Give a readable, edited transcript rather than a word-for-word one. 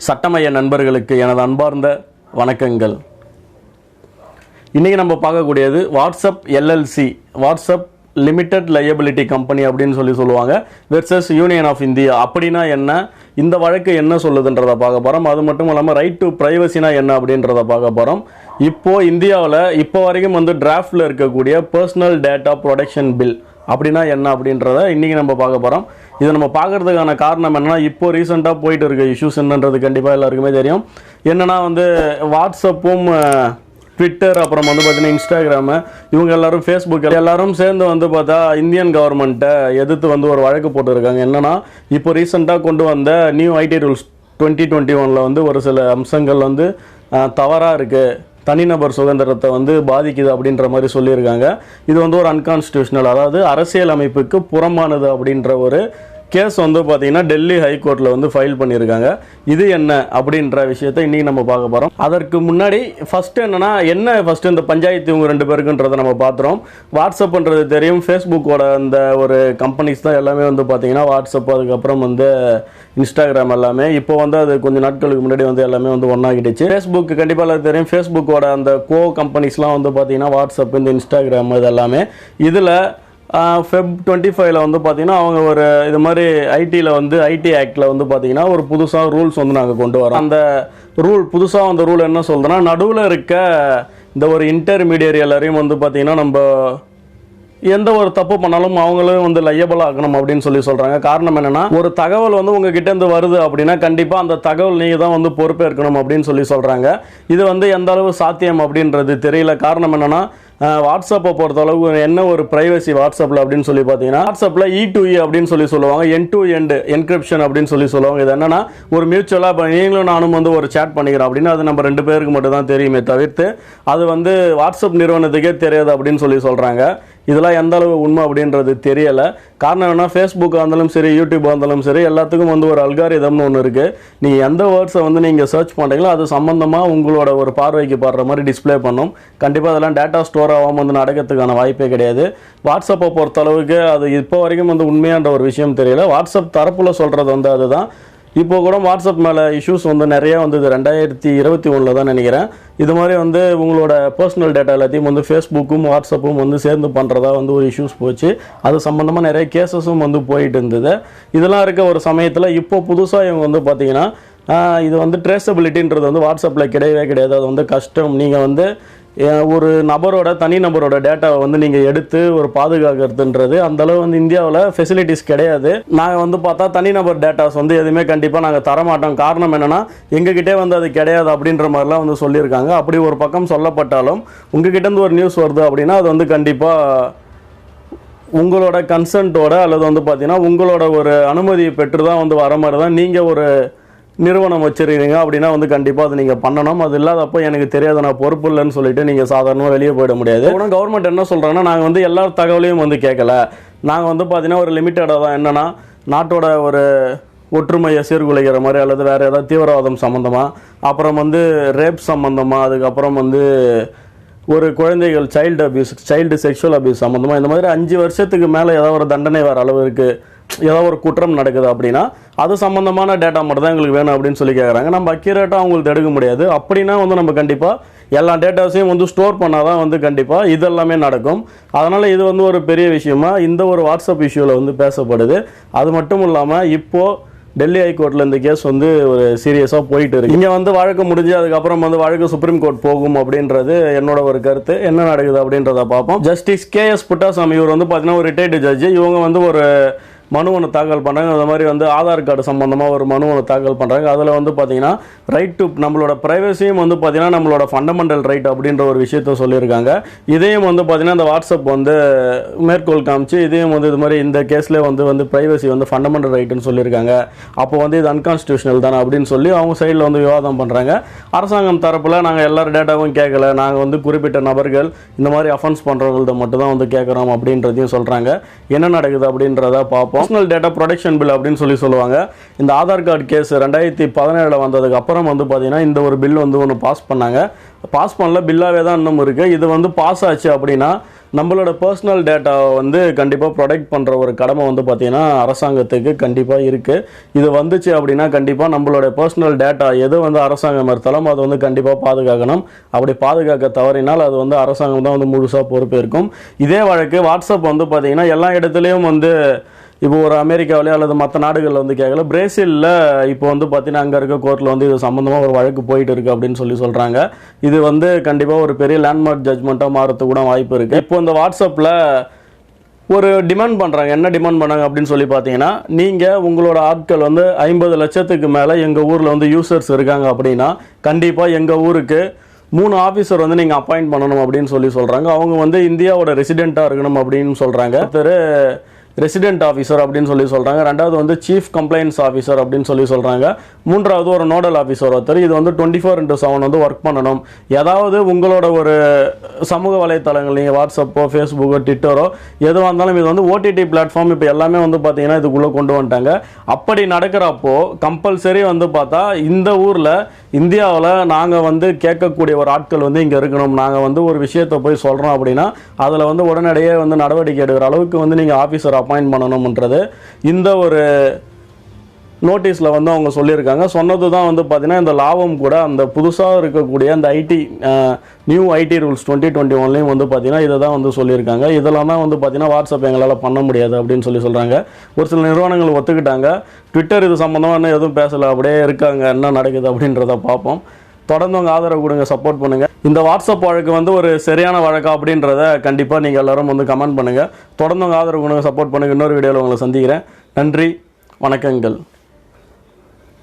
சட்டமய நண்பர்களுக்கு எனது அன்பார்ந்த வணக்கங்கள். இன்றைக்கி நம்ம பார்க்கக்கூடியது WhatsApp LLC, WhatsApp limited liability company அப்படின்னு சொல்லுவாங்க, வெர்சஸ் யூனியன் ஆஃப் இந்தியா. அப்படின்னா என்ன, இந்த வழக்கு என்ன சொல்லுதுன்றதை பார்க்க போகிறோம். அது மட்டும் இல்லாமல் ரைட் டு ப்ரைவசினா என்ன அப்படின்றத பார்க்க போகிறோம். இப்போது இந்தியாவில் இப்போ வரைக்கும் டிராஃப்டில் இருக்கக்கூடிய பர்சனல் டேட்டா ப்ரொடெக்ஷன் பில் அப்படின்னா என்ன அப்படின்றத இன்றைக்கி நம்ம பார்க்க போகிறோம். இதை நம்ம பார்க்குறதுக்கான காரணம் என்னென்னா, இப்போது ரீசெண்டாக போயிட்டு இருக்க இஷ்யூஸ் என்னன்றது கண்டிப்பாக எல்லாருக்குமே தெரியும். என்னென்னா வாட்ஸ்அப்பும் ட்விட்டர், அப்புறம் பார்த்திங்கன்னா இன்ஸ்டாகிராமு, இவங்க எல்லோரும் ஃபேஸ்புக் எல்லோரும் சேர்ந்து பார்த்தா இந்தியன் கவர்மெண்ட்டை எதிர்த்து ஒரு வழக்கு போட்டுருக்காங்க. என்னென்னா, இப்போ ரீசெண்டாக கொண்டு வந்த நியூ ஐடி ரூல்ஸ் 2021 ஒரு சில அம்சங்கள் தவறாக இருக்குது, தனிநபர் சுதந்திரத்தை பாதிக்குது அப்படின்ற மாதிரி சொல்லியிருக்காங்க. இது ஒரு அன்கான்ஸ்டியூஷனல், அதாவது அரசியல் அமைப்புக்கு புறம்பானது அப்படின்ற ஒரு கேஸ் பார்த்தீங்கன்னா டெல்லி ஹைகோர்ட்டில் ஃபைல் பண்ணியிருக்காங்க. இது என்ன அப்படின்ற விஷயத்தை இன்றைக்கி நம்ம பார்க்க போகிறோம். அதற்கு முன்னாடி ஃபஸ்ட்டு ஃபஸ்ட்டு இந்த பஞ்சாயத்து இவங்க ரெண்டு பேருக்குன்றதை நம்ம பார்த்துறோம். வாட்ஸ்அப்ன்றது தெரியும், ஃபேஸ்புக்கோட அந்த ஒரு கம்பெனிஸ் தான் எல்லாமே பார்த்தீங்கன்னா வாட்ஸ்அப், அதுக்கப்புறம் இன்ஸ்டாகிராம் எல்லாமே இப்போ அது கொஞ்சம் நாட்களுக்கு முன்னாடி எல்லாமே ஒன்றாகிடுச்சு. ஃபேஸ்புக் கண்டிப்பாக எல்லாம் தெரியும், ஃபேஸ்புக்கோட அந்த கோ கம்பெனிஸ்லாம் பார்த்தீங்கன்னா வாட்ஸ்அப், இந்த இன்ஸ்டாகிராம் இது எல்லாமே. இதில் ஃபெப் 25 பார்த்தீங்கன்னா அவங்க ஒரு இது மாதிரி ஐடியில் ஐடி ஆக்டில் பார்த்தீங்கன்னா ஒரு புதுசாக ரூல்ஸ் நாங்கள் கொண்டு வரோம். அந்த புதுசாக அந்த ரூல் என்ன சொல்கிறோன்னா, நடுவில் இருக்க இந்த ஒரு இன்டர்மீடியரி எல்லாரையும் பார்த்தீங்கன்னா நம்ம எந்த ஒரு தப்பு பண்ணாலும் அவங்களும் லையபிள் ஆகணும் அப்படின்னு சொல்கிறாங்க. காரணம் என்னென்னா, ஒரு தகவல் உங்ககிட்ட வருது அப்படின்னா கண்டிப்பாக அந்த தகவல் நீங்கள் தான் பொறுப்பேற்கணும் அப்படின்னு சொல்கிறாங்க. இது எந்த அளவு சாத்தியம் அப்படின்றது தெரியல. காரணம் என்னென்னா, வாட்ஸ்அப்பை பொறுத்தளவு என்ன ஒரு ப்ரைவசி வாட்ஸ்அப்பில் அப்படின்னு பார்த்தீங்கன்னா, வாட்ஸ்அப்பில் E2E அப்படின்னு சொல்லுவாங்க, எண்ட் டு எண்ட் என்கிரிப்ஷன் அப்படின்னு சொல்லுவாங்க. இது என்னன்னா, ஒரு மியூச்சுவலாக இப்போ நீங்களும் நானும் ஒரு சேட் பண்ணிக்கிறோம் அப்படின்னு அது நம்ம ரெண்டு பேருக்கு மட்டும் தான் தெரியுமே தவிர்த்து அது வாட்ஸ்அப் நிறுவனத்துக்கே தெரியாது அப்படின்னு சொல்கிறாங்க. இதெல்லாம் எந்த அளவு உண்மை அப்படின்றது தெரியலை. காரணம் என்ன, ஃபேஸ்புக்காக இருந்தாலும் சரி, யூடியூப்பாக இருந்தாலும் சரி, எல்லாத்துக்கும் ஒரு அல்காரிதம்னு ஒன்று இருக்குது. நீங்கள் எந்த வேர்ட்ஸை நீங்கள் சர்ச் பண்ணுறீங்களோ அது சம்மந்தமாக உங்களோட ஒரு பார்வைக்கு பாடுற மாதிரி டிஸ்பிளே பண்ணும். கண்டிப்பாக அதெல்லாம் டேட்டா ஸ்டோர் ஆகாமல் நடக்கிறதுக்கான வாய்ப்பே கிடையாது. வாட்ஸ்அப்பை பொறுத்தளவுக்கு அது இப்போ வரைக்கும் உண்மையான ஒரு விஷயம் தெரியல. வாட்ஸ்அப் தரப்பில் சொல்கிறது அதுதான். இப்போ கூட வாட்ஸ்அப் மேலே இஷ்யூஸ் நிறையா 2021 தான் நினைக்கிறேன். இது மாதிரி உங்களோட பர்சனல் டேட்டா எல்லாத்தையும் ஃபேஸ்புக்கும் வாட்ஸ்அப்பும் சேர்ந்து பண்ணுறதா ஒரு இஷ்யூஸ் போச்சு. அது சம்மந்தமாக நிறைய கேசஸும் போயிட்டு இருந்தது. இதெல்லாம் இருக்க ஒரு சமயத்தில் இப்போ புதுசாக இவங்க பார்த்தீங்கன்னா இது ட்ரேசபிலிட்டின்றது வாட்ஸ்அப்பில் கிடையவே கிடையாது. அது கஷ்டம். நீங்கள் ஒரு நபரோட தனிநபரோட டேட்டாவை நீங்கள் எடுத்து ஒரு பாதுகாக்கிறதுன்றது அந்தளவு இந்தியாவில் ஃபெசிலிட்டிஸ் கிடையாது. நாங்கள் பார்த்தா தனிநபர் டேட்டாஸ் எதுவுமே கண்டிப்பாக நாங்கள் தரமாட்டோம். காரணம் என்னென்னா, எங்ககிட்டே அது கிடையாது அப்படின்ற மாதிரிலாம் சொல்லியிருக்காங்க. அப்படி ஒரு பக்கம் சொல்லப்பட்டாலும் உங்ககிட்டேருந்து ஒரு நியூஸ் வருது அப்படின்னா அது கண்டிப்பாக உங்களோட கன்சென்ட்டோட அல்லது பார்த்தீங்கன்னா உங்களோட ஒரு அனுமதியை பெற்று தான் வர மாதிரி தான் நீங்கள் ஒரு நிறுவனம் வச்சுருக்கீங்க அப்படின்னா கண்டிப்பாக அது நீங்கள் பண்ணணும். அது இல்லாதப்போ எனக்கு தெரியாது, நான் பொறுப்பு இல்லைன்னு சொல்லிட்டு நீங்கள் சாதாரணமாக வெளியே போயிட முடியாது. கூட கவர்மெண்ட் என்ன சொல்கிறாங்கன்னா, நாங்கள் எல்லா தகவலையும் கேட்கல, நாங்கள் பார்த்தீங்கன்னா ஒரு லிமிட்டடாக தான், என்னென்னா நாட்டோட ஒரு ஒற்றுமையை சீர்குலைக்கிற மாதிரி அல்லது வேறு ஏதாவது தீவிரவாதம் சம்மந்தமாக, அப்புறம் ரேப் சம்மந்தமாக, அதுக்கப்புறம் ஒரு குழந்தைகள் சைல்டு செக்ஷுவல் அபியூஸ் சம்மந்தமாக, இந்த மாதிரி 5 வருஷத்துக்கு மேலே ஏதாவது ஒரு தண்டனை வர அளவு இருக்குது, ஏதாவது ஒரு குற்றம் நடக்குது அப்படின்னா அது சம்மந்தமான டேட்டா மட்டும் தான் எங்களுக்கு வேணும் அப்படின்னு கேட்குறாங்க. நம்ம அக்யூரேட்டாக அவங்களுக்கு எடுக்க முடியாது. அப்படின்னா நம்ம கண்டிப்பாக எல்லா டேட்டாஸையும் ஸ்டோர் பண்ணால் தான் கண்டிப்பாக இதெல்லாமே நடக்கும். அதனால் இது ஒரு பெரிய விஷயமா இந்த ஒரு வாட்ஸ்அப் இஷ்யூவில் பேசப்படுது. அது மட்டும் இல்லாமல் இப்போது டெல்லி ஹைகோர்ட்டில் இந்த கேஸ் ஒரு சீரியஸாக போயிட்டு இருக்கு. இங்கே வழக்கு முடிஞ்சு அதுக்கப்புறம் வழக்கு சுப்ரீம் கோர்ட் போகும் அப்படின்றது என்னோட ஒரு கருத்து. என்ன நடக்குது அப்படின்றத பார்ப்போம். ஜஸ்டிஸ் KS புட்டாசாமி இவர் பார்த்தீங்கன்னா ஒரு ரிட்டையர்டு ஜட்ஜு. இவங்க ஒரு மனு ஒன்று தாக்கல் பண்ணுறாங்க. அது மாதிரி ஆதார் கார்டு சம்மந்தமாக ஒரு மனு ஒன்று தாக்கல் பண்ணுறாங்க. அதில் பார்த்தீங்கன்னா ரைட் டு நம்மளோட ப்ரைவசியும் பார்த்தீங்கன்னா நம்மளோட ஃபண்டமெண்டல் ரைட் அப்படின்ற ஒரு விஷயத்த சொல்லியிருக்காங்க. இதையும் பார்த்தீங்கன்னா இந்த வாட்ஸ்அப் மேற்கோள் காமிச்சு இதையும் இது மாதிரி இந்த கேஸ்லேயே ப்ரைவசி ஃபண்டமெண்டல் ரைட்டுன்னு சொல்லியிருக்காங்க. அப்போ இது அன்கான்ஸ்டியூஷனல் தானே அப்படின்னு சொல்லி அவங்க சைடில் விவாதம் பண்ணுறாங்க. அரசாங்கம் தரப்பில் நாங்கள் எல்லார் டேட்டாவும் கேட்கல, நாங்கள் குறிப்பிட்ட நபர்கள் இந்த மாதிரி அஃபென்ஸ் பண்ணுறவங்கள்ட்ட மட்டும் தான் கேட்குறோம் அப்படின்றதையும் சொல்கிறாங்க. என்ன நடக்குது அப்படின்றத பார்ப்போம். பர்சனல் டேட்டா ப்ரொடெக்ஷன் பில் அப்படின்னு சொல்லுவாங்க. இந்த ஆதார் கார்டு கேஸ் 2017 வந்ததுக்கு அப்புறம் பார்த்தீங்கன்னா இந்த ஒரு பில் ஒன்று பாஸ் பண்ணாங்க. பாஸ் பண்ணல, பில்லாகவே தான் இன்னும் இருக்குது. இது பாஸ் ஆச்சு அப்படின்னா நம்மளோட பர்சனல் டேட்டாவை வந்து கண்டிப்பாக ப்ரொடெக்ட் பண்ணுற ஒரு கடமை வந்து பார்த்திங்கன்னா அரசாங்கத்துக்கு கண்டிப்பாக இருக்குது. இது வந்துச்சு அப்படின்னா கண்டிப்பாக நம்மளோட பர்சனல் டேட்டா எது வந்து அரசாங்கம் எடுத்தாலும் அது வந்து கண்டிப்பாக பாதுகாக்கணும். அப்படி பாதுகாக்க தவறினால் அது வந்து அரசாங்கம் தான் வந்து முழுசாக பொறுப்பேற்கும். இதே வழக்கு வாட்ஸ்அப் வந்து பார்த்திங்கன்னா எல்லா இடத்துலையும் வந்து இப்போ ஒரு அமெரிக்காவிலே அல்லது மற்ற நாடுகளில் வந்து கேட்கல. பிரேசிலில் இப்போ வந்து பார்த்தீங்கன்னா அங்கே இருக்க கோர்ட்டில் வந்து இது சம்மந்தமாக ஒரு வழக்கு போயிட்டு இருக்குது அப்படின்னு சொல்கிறாங்க. இது வந்து கண்டிப்பாக ஒரு பெரிய லேண்ட்மார்க் ஜட்ஜ்மெண்ட்டாக மாறத்துக்கு கூட வாய்ப்பு இருக்குது. இப்போ இந்த வாட்ஸ்அப்பில் ஒரு டிமாண்ட் பண்ணுறாங்க. என்ன டிமாண்ட் பண்ணாங்க அப்படின்னு சொல்லி பார்த்தீங்கன்னா, நீங்கள் உங்களோட ஆட்கள் வந்து 50 லட்சத்துக்கு மேலே எங்கள் ஊரில் வந்து யூசர்ஸ் இருக்காங்க அப்படின்னா கண்டிப்பாக எங்கள் ஊருக்கு 3 ஆஃபீஸர் வந்து நீங்கள் அப்பாயிண்ட் பண்ணணும் அப்படின்னு சொல்கிறாங்க. அவங்க வந்து இந்தியாவோட ரெசிடெண்ட்டாக இருக்கணும் அப்படின்னு சொல்கிறாங்க. ஒருத்தர் ரெசிடென்ட் ஆஃபீஸர் அப்படின்னு சொல்கிறாங்க. ரெண்டாவது வந்து சீஃப் கம்ப்ளைண்ட்ஸ் ஆஃபீஸர் அப்படின்னு சொல்கிறாங்க. மூன்றாவது ஒரு நோடல் ஆஃபீஸர் ஒருத்தர். இது வந்து 24/7 வந்து ஒர்க் பண்ணணும். ஏதாவது உங்களோட ஒரு சமூக வலைத்தளங்கள், நீங்கள் வாட்ஸ்அப்போ ஃபேஸ்புக்கோ ட்விட்டரோ எதுவாக இருந்தாலும் இது வந்து ஓடிடி பிளாட்ஃபார்ம் இப்போ எல்லாமே வந்து பார்த்தீங்கன்னா இதுக்குள்ளே கொண்டு வந்துட்டாங்க. அப்படி நடக்கிறப்போ கம்பல்சரி வந்து பார்த்தா இந்த ஊரில் இந்தியாவில் நாங்கள் வந்து கேட்கக்கூடிய ஒரு ஆட்கள் வந்து இங்கே இருக்கணும். நாங்கள் வந்து ஒரு விஷயத்தை போய் சொல்கிறோம் அப்படின்னா அதில் வந்து உடனடியே வந்து நடவடிக்கை எடுக்கிற அளவுக்கு வந்து நீங்கள் ஆஃபீஸர் அப்பாயிண்ட் பண்ணணும்ன்றது இந்த ஒரு நோட்டீஸில் வந்து அவங்க சொல்லியிருக்காங்க. சொன்னது தான் வந்து பார்த்தீங்கன்னா இந்த லாபம் கூட அந்த புதுசாக இருக்கக்கூடிய அந்த நியூ ஐடி ரூல்ஸ் 2021 வந்து பார்த்தீங்கன்னா இதை தான் வந்து சொல்லியிருக்காங்க. இதெல்லாம் தான் வந்து பார்த்தீங்கன்னா வாட்ஸ்அப் எங்களால் பண்ண முடியாது அப்படின்னு சொல்கிறாங்க. ஒரு சில நிறுவனங்கள் ஒத்துக்கிட்டாங்க. ட்விட்டர் இது சம்மந்தமாக இன்னும் எதுவும் பேசலை, அப்படியே இருக்காங்க. என்ன நடக்குது அப்படின்றத பார்ப்போம். தொடர்ந்து உங்கள் ஆதரவு கொடுங்க, சப்போர்ட் பண்ணுங்கள். இந்த வாட்ஸ்அப் வழக்கு வந்து ஒரு சரியான வழக்கா அப்படின்றத கண்டிப்பாக நீங்கள் எல்லோரும் வந்து கமெண்ட் பண்ணுங்கள். தொடர்ந்து உங்கள் ஆதரவு கொடுங்க, சப்போர்ட் பண்ணுங்கள். இன்னொரு வீடியோவில் உங்களை சந்திக்கிறேன். நன்றி, வணக்கங்கள்.